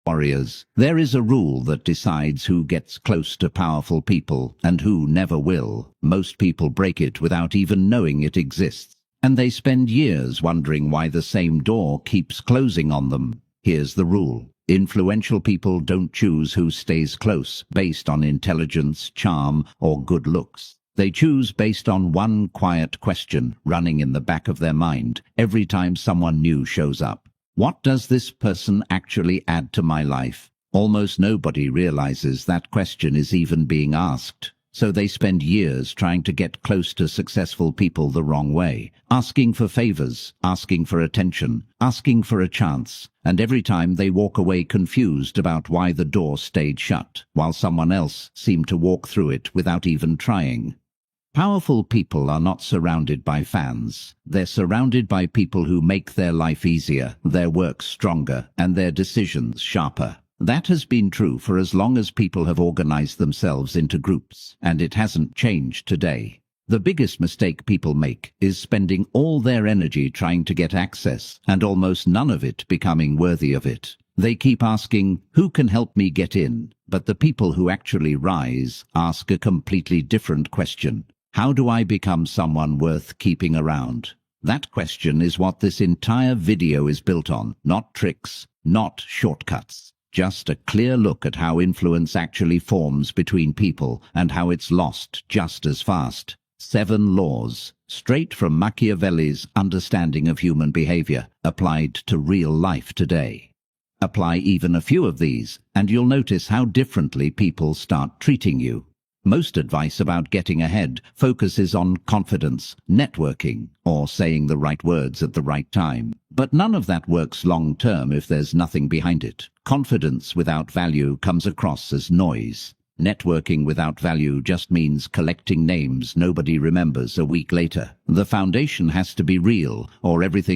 Warriors, there is a rule that decides who gets close to powerful people and who never will. Most people break it without even knowing it exists, and they spend years wondering why the same door keeps closing on them. Here's the rule. Influential people don't choose who stays close based on intelligence, charm, or good looks. They choose based on one quiet question running in the back of their mind every time someone new shows up. What does this person actually add to my life? Almost nobody realizes that question is even being asked, so they spend years trying to get close to successful people the wrong way, asking for favors, asking for attention, asking for a chance, and every time they walk away confused about why the door stayed shut, while someone else seemed to walk through it without even trying. Powerful people are not surrounded by fans. They're surrounded by people who make their life easier, their work stronger, and their decisions sharper. That has been true for as long as people have organized themselves into groups, and it hasn't changed today. The biggest mistake people make is spending all their energy trying to get access, and almost none of it becoming worthy of it. They keep asking, who can help me get in? But the people who actually rise ask a completely different question. How do I become someone worth keeping around? That question is what this entire video is built on. Not tricks, not shortcuts. Just a clear look at how influence actually forms between people and how it's lost just as fast. 7 laws, straight from Machiavelli's understanding of human behavior, applied to real life today. Apply even a few of these, and you'll notice how differently people start treating you. Most advice about getting ahead focuses on confidence, networking, or saying the right words at the right time. But none of that works long-term if there's nothing behind it. Confidence without value comes across as noise. Networking without value just means collecting names nobody remembers a week later. The foundation has to be real, or everything